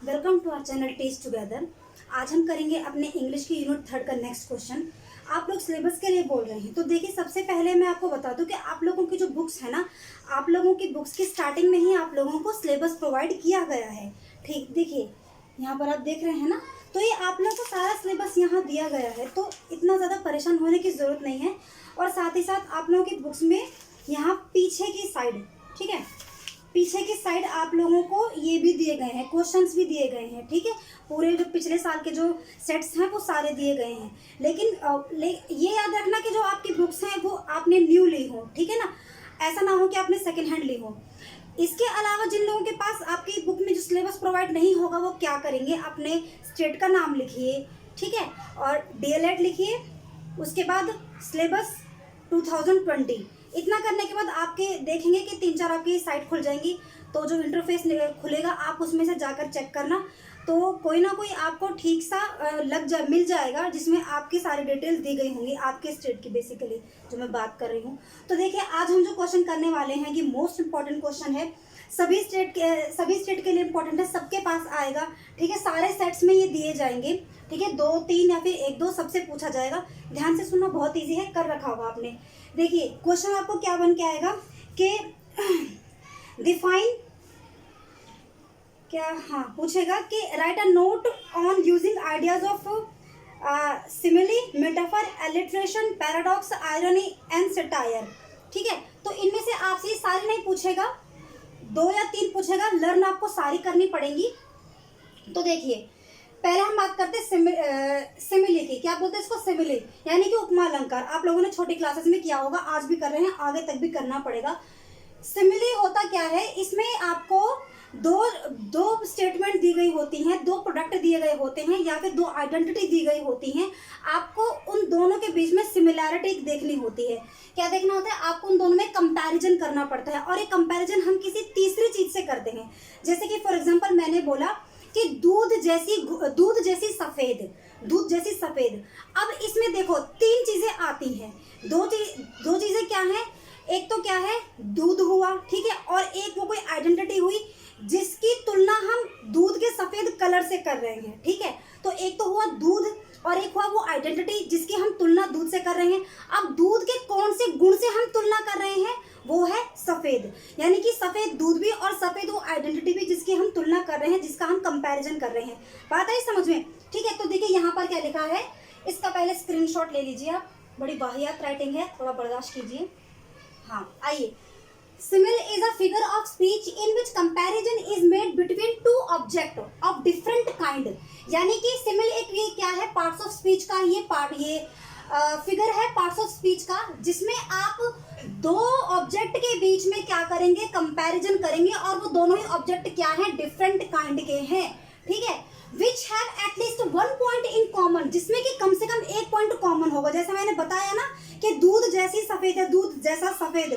Welcome to our channel test together. आज हम करेंगे अपने इंग्लिश की यूनिट 3 का नेक्स्ट क्वेश्चन। आप लोग सिलेबस के लिए बोल रहे हैं, तो देखिए सबसे पहले मैं आपको बता दूं कि आप लोगों की जो बुक्स है ना, आप लोगों की बुक्स की स्टार्टिंग में ही आप लोगों को सिलेबस प्रोवाइड किया गया है। ठीक, देखिए यहाँ पर आप देख रहे हैं ना, तो ये आप लोगों को सारा सिलेबस यहाँ दिया गया है, तो इतना ज़्यादा परेशान होने की ज़रूरत नहीं है। और साथ ही साथ आप लोगों की बुक्स में यहाँ पीछे की साइड, ठीक है, पीछे की साइड आप लोगों को ये भी दिए गए हैं, क्वेश्चंस भी दिए गए हैं। ठीक है, पूरे जो पिछले साल के जो सेट्स हैं वो सारे दिए गए हैं। लेकिन ये याद रखना कि जो आपकी बुक्स हैं वो आपने न्यू ली हो, ठीक है ना, ऐसा ना हो कि आपने सेकेंड हैंड ली हो। इसके अलावा जिन लोगों के पास आपकी बुक में जो सिलेबस प्रोवाइड नहीं होगा वो क्या करेंगे, अपने स्टेट का नाम लिखिए, ठीक है, और डीएलएड लिखिए, उसके बाद सिलेबस 2020। इतना करने के बाद आपके देखेंगे कि 3-4 आपकी साइट खुल जाएंगी। तो जो इंटरफेस खुलेगा आप उसमें से जाकर चेक करना, तो कोई ना कोई आपको ठीक सा मिल जाएगा जिसमें आपकी सारी डिटेल्स दी गई होंगी आपके स्टेट की, बेसिकली जो मैं बात कर रही हूँ। तो देखिए आज हम जो क्वेश्चन करने वाले हैं ये मोस्ट इंपॉर्टेंट क्वेश्चन है, सभी स्टेट के लिए इंपॉर्टेंट है, सबके पास आएगा। ठीक है, सारे सेट्स में ये दिए जाएंगे। ठीक है, 2-3 या फिर 1-2 सबसे पूछा जाएगा। ध्यान से सुनना, बहुत ईजी है, कर रखा होगा आपने। देखिए क्वेश्चन आपको क्या बन के आएगा कि डिफाइन क्या, हाँ पूछेगा कि right a note on using ideas of simile, metaphor, alliteration, paradox, irony and satire. ठीक है, तो इनमें से आपसे ये सारी नहीं पूछेगा, 2 या 3 पूछेगा, लर्न आपको सारी करनी पड़ेंगी। तो देखिए पहले हम बात करते हैं सिमिली की। क्या बोलते हैं इसको? सिमिली, यानी कि उपमा अलंकार। आप लोगों ने छोटी क्लासेस में किया होगा, आज भी कर रहे हैं, आगे तक भी करना पड़ेगा। सिमिली होता क्या है, इसमें आपको दो स्टेटमेंट दी गई होती हैं, 2 प्रोडक्ट दिए गए होते हैं या फिर 2 आइडेंटिटी दी गई होती हैं। आपको उन दोनों के बीच में सिमिलैरिटी देखनी होती है। क्या देखना होता है? आपको उन दोनों में कंपैरिजन करना पड़ता है, और ये कंपैरिजन हम किसी तीसरी चीज से करते हैं। जैसे कि फॉर एग्जाम्पल मैंने बोला कि दूध जैसी सफेद। अब इसमें देखो 3 चीजें आती हैं, दो चीजें क्या हैं? एक तो क्या है, दूध हुआ, ठीक है, और एक वो कोई आइडेंटिटी हुई जिसकी तुलना हम दूध के सफेद कलर से कर रहे हैं। ठीक है, तो एक तो हुआ दूध और एक हुआ वो आइडेंटिटी जिसकी हम तुलना दूध से कर रहे हैं। अब दूध के कौन से गुण से हम तुलना कर रहे हैं? वो है सफेद, यानी कि सफेद दूध भी और सफेद वो आइडेंटिटी भी जिसकी हम तुलना कर रहे हैं, जिसका हम कंपैरिजन कर रहे हैं। बात आई समझ में? ठीक है, तो देखिए यहाँ पर क्या लिखा है, इसका पहले स्क्रीनशॉट ले लीजिए आप। बड़ी वाहियात राइटिंग है, थोड़ा बर्दाश्त कीजिए। हाँ आइए, simile is a figure of speech in which comparison is made between 2 object of different kind. यानी कि सिमिल एक ये क्या है, पार्ट्स ऑफ स्पीच का ये फिगर है, पार्ट्स ऑफ स्पीच का, जिसमें आप 2 ऑब्जेक्ट के बीच में क्या करेंगे, कंपैरिजन करेंगे, और वो दोनों ही ऑब्जेक्ट क्या हैं, डिफरेंट काइंड के हैं। ठीक है, which have at least 1 point in common, जिसमें कि कम से कम 1 पॉइंट कॉमन होगा। जैसे मैंने बताया ना कि दूध जैसी सफेद है, दूध जैसा सफेद,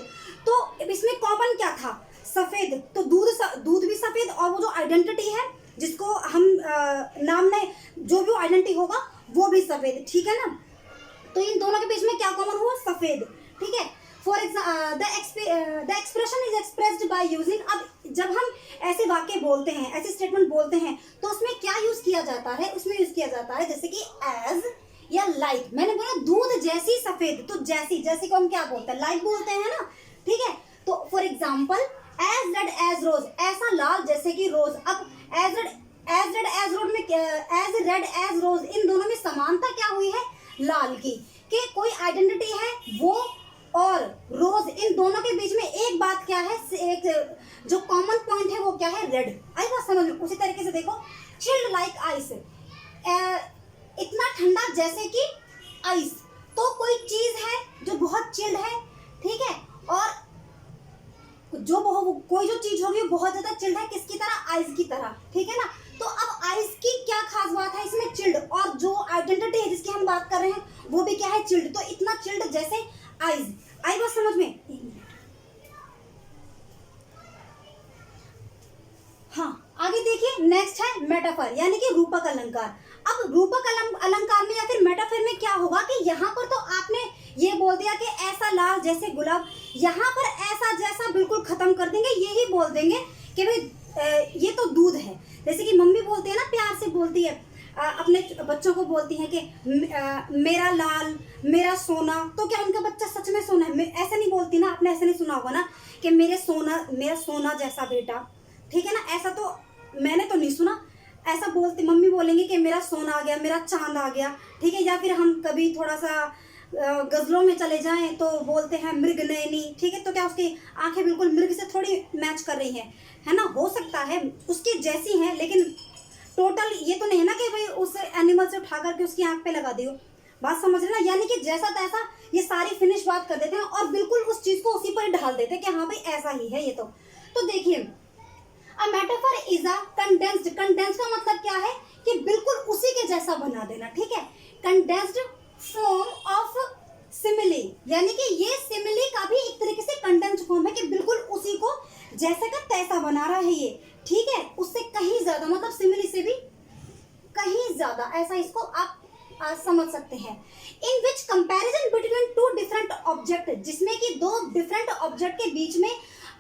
तो इसमें कॉमन क्या था? सफेद। तो दूध भी सफेद, और वो जो आइडेंटिटी है जिसको हम नाम में जो भी आइडेंटिटी होगा वो भी सफेद। ठीक है ना, तो इन दोनों के बीच में क्या कॉमन हुआ? सफेद। ठीक है, for example the expression is expressed by using. अब जब हम ऐसे वाक्य बोलते हैं, ऐसे स्टेटमेंट बोलते हैं, तो उसमें क्या यूज किया जाता है? उसमें यूज किया जाता है जैसे कि एज या लाइक। मैंने बोला दूध जैसी सफेद, तो जैसी को हम क्या बोलते हैं? लाइक बोलते हैं ना। ठीक है, तो for example as red as rose, ऐसा लाल जैसे कि रोज। अब एज रेड एज रोज में एज रेड एज रोज, इन दोनों में समानता क्या हुई है? लाल की, कि कोई आइडेंटिटी है वो और रोज, इन दोनों के बीच में एक बात क्या है, एक जो कॉमन पॉइंट है वो क्या है? रेड। आई बात समझ में? उसी तरीके से देखो, चिल्ड लाइक आइस, इतना ठंडा जैसे कि आइस। तो कोई चीज है जो बहुत चिल्ड है, ठीक है, और कोई जो चीज होगी वो बहुत ज्यादा चिल्ड है, किसकी तरह? आइस की तरह। ठीक है ना, तो अब आइस की क्या खास बात है इसमें? चिल्ड, और जो आइडेंटिटी है जिसकी हम बात कर रहे हैं वो भी क्या है? चिल्ड। तो इतना चिल्ड जैसे आइस। आई बात समझ में? हाँ आगे देखिए, नेक्स्ट है मेटाफर, यानी कि रूपक अलंकार। अब रूपक अलंकार में या फिर मेटाफर में क्या होगा कि यहाँ पर तो आपने ये बोल दिया कि ऐसा लाल जैसे गुलाब, यहाँ पर ऐसा जैसा बिल्कुल खत्म कर देंगे, यही बोल देंगे कि भाई ये तो दूध है। जैसे कि मम्मी बोलती है ना, प्यार से बोलती है, अपने बच्चों को बोलती है कि मेरा लाल, मेरा सोना। तो क्या उनका बच्चा सच में सोना है? ऐसे नहीं बोलती ना, आपने ऐसे नहीं सुना होगा ना कि मेरा सोना जैसा बेटा, ठीक है ना, ऐसा तो मैंने तो नहीं सुना। ऐसा बोलते मम्मी बोलेंगे कि मेरा सोना आ गया, मेरा चांद आ गया, ठीक है। या फिर हम कभी थोड़ा सा गजलों में चले जाएं तो बोलते हैं मृग नयनी, ठीक है। तो क्या उसकी आंखें बिल्कुल मृग से थोड़ी मैच कर रही है ना? हो सकता है उसकी जैसी हैं, लेकिन टोटल ये तो नहीं है ना कि भाई उस एनिमल से उठा करके उसकी आंख पे लगा दियो। बात समझ रहे ना? यानी कि जैसा तैसा ये सारी फिनिश बात कर देते हैं और बिल्कुल उस चीज को उसी पर ही ढाल देते हैं कि हाँ भाई ऐसा ही है ये। तो देखिए, a metaphor is a condensed. Condensed का मतलब क्या है कि बिल्कुल उसी के जैसा बना देना, ठीक है। कंडेंस्ड फॉर्म ऑफ सिमिली, यानी कि ये सिमिली का भी एक तरीके से कंडेंस्ड फॉर्म है कि बिल्कुल उसी को जैसे का तैसा बना रहा है ये, ठीक है। उससे कहीं ज्यादा, मतलब सिमिली से भी कहीं ज्यादा, ऐसा इसको आप समझ सकते हैं। In which comparison between two different object, जिसमें कि दो डिफरेंट ऑब्जेक्ट के बीच में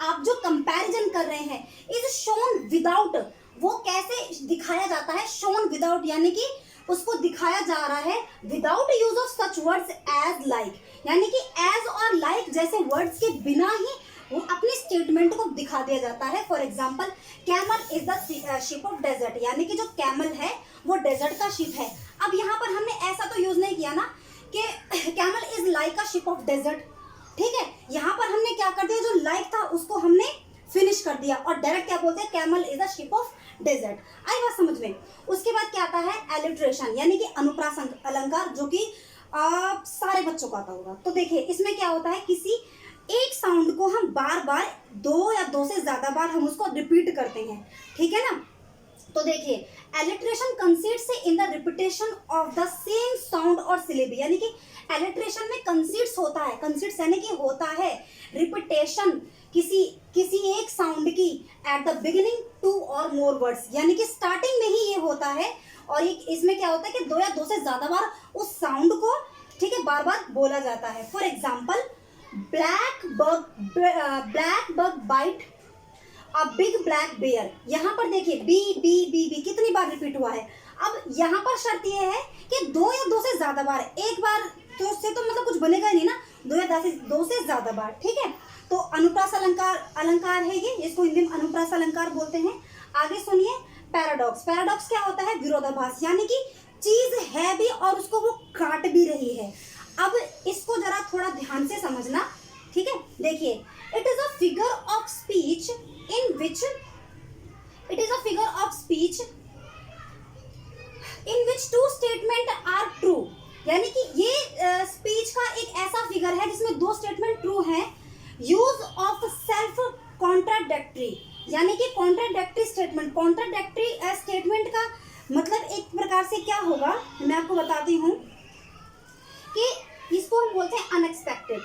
आप जो कंपैरिजन कर रहे हैं, इज शोन विदाउट, वो कैसे दिखाया जाता है? शोन विदाउट, यानी कि उसको दिखाया जा रहा है without use of such words as like, यानी कि एज और लाइक जैसे वर्ड्स के बिना ही वो अपनी स्टेटमेंट को दिखा दिया जाता है। For example, camel is the ship of desert, यानी कि जो कैमल है वो डेजर्ट का शिप है। अब यहाँ पर हमने ऐसा तो यूज नहीं किया ना कि camel is like a ship of desert, ठीक है। यहाँ पर हमने क्या कर दिया, जो लाइक था उसको हमने फिनिश कर दिया और डायरेक्ट क्या बोलते हैं, camel is a ship of desert. आई बात समझ में? उसके बाद क्या आता है, एलिट्रेशन, यानी कि अनुप्रास अलंकार, जो कि सारे बच्चों को आता होगा। तो देखिए इसमें क्या होता है, किसी एक साउंड को हम बार बार दो या दो से ज्यादा बार हम उसको रिपीट करते हैं, ठीक है ना। तो देखिए, alliteration consists in the repetition of the same sound और सिलेबी, यानी कि एलिट्रेशन में कंसिस्ट्स होता है, कंसिस्ट्स यानी कि होता है रिपीटेशन किसी एक साउंड की एट द बिगिनिंग टू और मोर वर्ड्स, यानी कि स्टार्टिंग में ही ये होता है। और इसमें क्या होता है कि दो या दो से ज्यादा बार उस साउंड को, ठीक है, बार बार बोला जाता है। For example, black bug bite a big black bear, यहाँ पर देखिए बी बी बी बी कितनी बार रिपीट हुआ है। अब यहाँ पर शर्त यह है कि दो या दो से ज्यादा बार, एक बार तो उससे तो मतलब कुछ बनेगा ही नहीं ना, दो या दो से ज्यादा बार, ठीक है। तो अनुप्रास अलंकार है ये, इसको हिंदी में अनुप्रास अलंकार बोलते हैं। आगे सुनिए, पैराडॉक्स। पैराडॉक्स क्या होता है, विरोधाभास, यानी कि चीज है भी और उसको वो काट भी रही है। अब इसको जरा थोड़ा ध्यान से समझना, ठीक है। देखिए, it is a figure of speech in which two statement are true, यानी कि ये स्पीच का एक ऐसा फिगर है जिसमें दो स्टेटमेंट ट्रू हैं। यूज ऑफ सेल्फ कॉन्ट्राडिक्टरी, यानी कि कॉन्ट्राडिक्टरी स्टेटमेंट। कॉन्ट्राडिक्टरी स्टेटमेंट का मतलब एक प्रकार से क्या होगा, मैं आपको बताती हूँ कि इसको हम बोलते हैं अनएक्सपेक्टेड।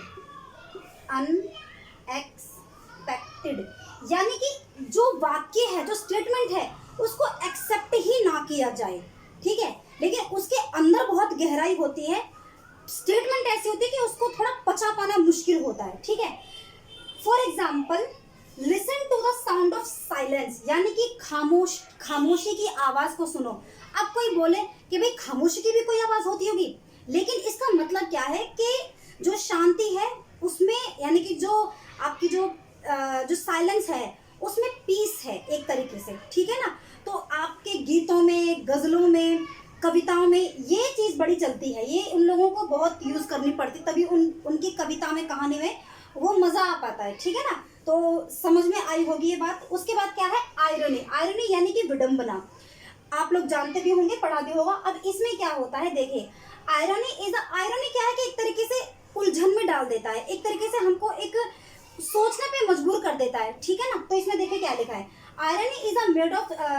यानी कि जो वाक्य है, जो स्टेटमेंट है, उसको एक्सेप्ट ही ना किया जाए, ठीक है, लेकिन उसके अंदर बहुत गहराई होती है। स्टेटमेंट ऐसी होती है कि उसको थोड़ा पचा पाना मुश्किल होता है, ठीक है। For example, listen to the sound of silence, यानी कि खामोशी की आवाज को सुनो। अब कोई बोले कि भाई खामोशी की भी कोई आवाज होती होगी, लेकिन इसका मतलब क्या है कि जो शांति है उसमें, यानी कि जो आपकी जो साइलेंस है उसमें पीस है एक तरीके से, ठीक है ना। तो आपके गीतों में, गजलों में, कविताओं में ये चीज बड़ी चलती है, ये उन लोगों को बहुत यूज करनी पड़ती, तभी उनकी कविता में, कहानी में वो मजा आ पाता है, ठीक है ना। तो समझ में आई होगी ये बात। उसके बाद क्या है, आयरनी। आयरनी यानी कि विडंबना, आप लोग जानते भी होंगे, पढ़ा भी होगा। अब इसमें क्या होता है, देखिए, आयरनी क्या है कि एक तरीके से उलझन में डाल देता है, एक तरीके से हमको एक सोचने पे मजबूर कर देता है, ठीक है ना। तो इसमें देखिए क्या लिखा है, irony is a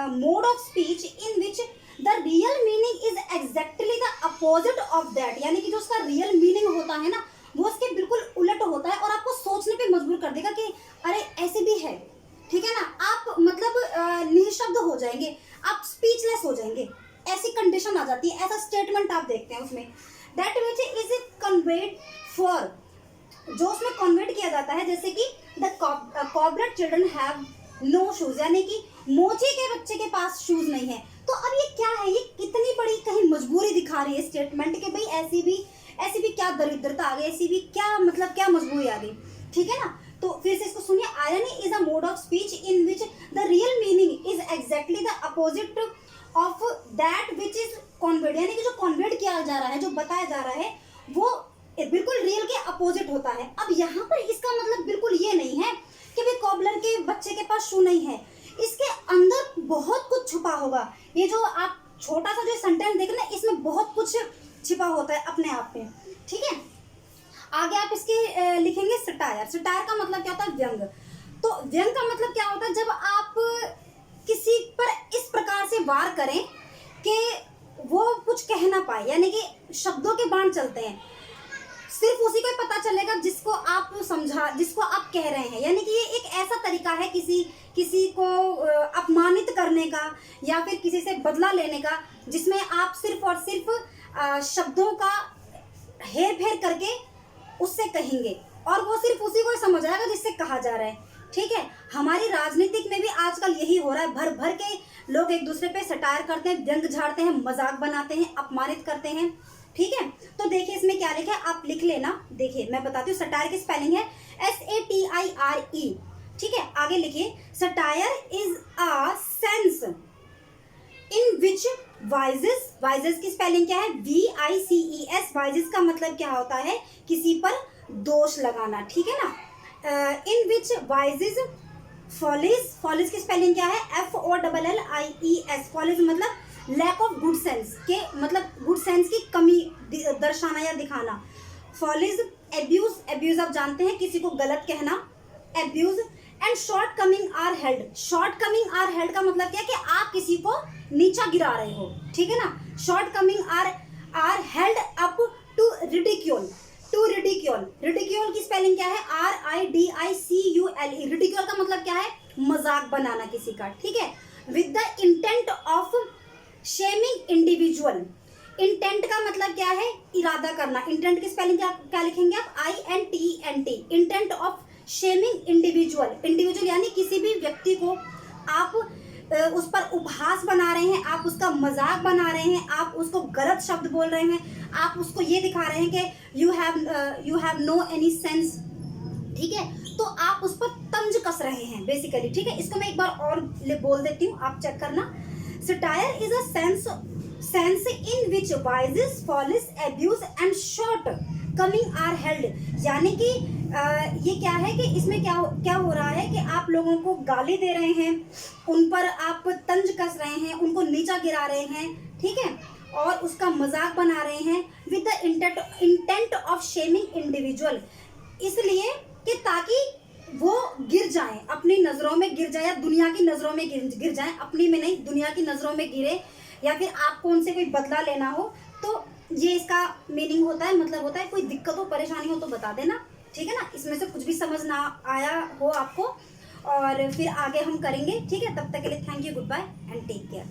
mode of speech in which the real meaning is exactly the opposite of that, यानी कि जो उसका रियल मीनिंग होता है ना, वो उसके बिल्कुल उलट होता है और आपको सोचने पे मजबूर कर देगा कि अरे ऐसे भी है, ठीक है ना। आप मतलब निशब्द हो जाएंगे, आप स्पीचलेस हो जाएंगे, ऐसी कंडीशन आ जाती है। ऐसा स्टेटमेंट आप देखते हैं उसमें, that which is conveyed for, जो उसमें कन्वर्ट किया जाता है, जैसे कि the corporate children have no shoes, यानी कि मोची के बच्चे के पास शूज नहीं है। तो अब ये क्या है, ये कितनी बड़ी कहीं मजबूरी दिखा रही है स्टेटमेंट के, भाई ऐसी भी क्या दरिद्रता आ गई, ऐसी भी क्या मतलब क्या मजबूरी आ गई, ठीक है ना। तो फिर से इसको सुनिए, irony is a mode of speech in which the real meaning is exactly the opposite of that which is conveyed, यानी कि जो कॉन्वेड किया जा रहा है, जो बताया जा रहा है, वो बिल्कुल रियल के अपोजिट होता है। अब यहाँ पर इसका मतलब बिल्कुल ये नहीं है कि भाई कॉबलर के बच्चे के पास शू नहीं है, इसके अंदर बहुत कुछ छुपा होगा। ये जो आप छोटा सा जो सेंटेंस देख रहे हैं, इसमें बहुत कुछ छिपा होता है अपने आप में, ठीक है। आगे आप इसके लिखेंगे सटायर। सटायर का मतलब क्या होता है, व्यंग। तो व्यंग का मतलब क्या होता है, जब आप किसी पर इस प्रकार से वार करें कि वो कुछ कह ना पाए, यानी कि शब्दों के बाण चलते हैं, सिर्फ उसी को पता चलेगा जिसको आप कह रहे हैं। यानी कि ये एक ऐसा तरीका है किसी को अपमानित करने का या फिर किसी से बदला लेने का, जिसमें आप सिर्फ और सिर्फ शब्दों का हेर फेर करके उससे कहेंगे और वो सिर्फ उसी को समझ आएगा जिससे कहा जा रहा है, ठीक है। हमारी राजनीतिक में भी आजकल यही हो रहा है, भर भर के लोग एक दूसरे पे सटायर करते हैं, व्यंग झाड़ते हैं, मजाक बनाते हैं, अपमानित करते हैं, ठीक है। तो देखिए इसमें क्या लिखा है, आप लिख लेना। देखिए मैं बताती हूँ, सटायर की स्पेलिंग है SATIRE, ठीक है। आगे लिखिए, satire is a sense in which voyages, voyages की स्पेलिंग क्या है, VICES। वाइजेस का मतलब क्या होता है, किसी पर दोष लगाना, ठीक है ना। इन विच वाइजेस फॉलिस, फॉलिस की स्पेलिंग क्या है, FOLLIES। फॉलिस मतलब लैक ऑफ गुड सेंस के, मतलब गुड सेंस की कमी दर्शाना या दिखाना। फॉलिस एब्यूज, एब्यूज आप जानते हैं, किसी को गलत कहना, abuse. And shortcoming are held, shortcoming are held का मतलब क्या है कि आप किसी को नीचा गिरा रहे हो, ठीक है ना। Shortcoming are held up to ridicule, to ridicule. Ridicule की स्पेलिंग क्या है, RIDICULE। रिडिक्यूल का मतलब क्या है, मजाक बनाना किसी का, ठीक है। With the intent of shaming individual. Intent का मतलब क्या है, इरादा करना। इंटेंट की स्पेलिंग क्या लिखेंगे आप, INTENT। Intent of shaming individual, individual यानी किसी भी व्यक्ति को आप उस पर उपहास बना रहे हैं, आप उसका मजाक बना रहे हैं, आप उसको गलत शब्द बोल रहे हैं, आप उसको ये दिखा रहे हैं कि you have no any sense, ठीक है। तो आप उस पर तंज कस रहे हैं बेसिकली, ठीक है। इसको मैं एक बार और बोल देती हूँ, आप चेक करना। Satire is a sense in which vices, follies, abuse and shortcoming are held. यानी कि ये क्या है कि इसमें क्या हो रहा है कि आप लोगों को गाली दे रहे हैं, उन पर आप तंज कस रहे हैं, उनको नीचा गिरा रहे हैं, ठीक है, और उसका मजाक बना रहे हैं with the intent of shaming individual, इसलिए कि ताकि वो गिर जाए, अपनी नज़रों में गिर जाए या दुनिया की नज़रों में गिर जाए, अपनी में नहीं दुनिया की नज़रों में गिरे, या फिर आपको उनसे कोई बदला लेना हो। तो ये इसका मीनिंग होता है, मतलब होता है। कोई दिक्कत हो, परेशानी हो तो बता देना, ठीक है ना। इसमें से कुछ भी समझ ना आया हो आपको और फिर आगे हम करेंगे, ठीक है। तब तक के लिए thank you, goodbye and take care.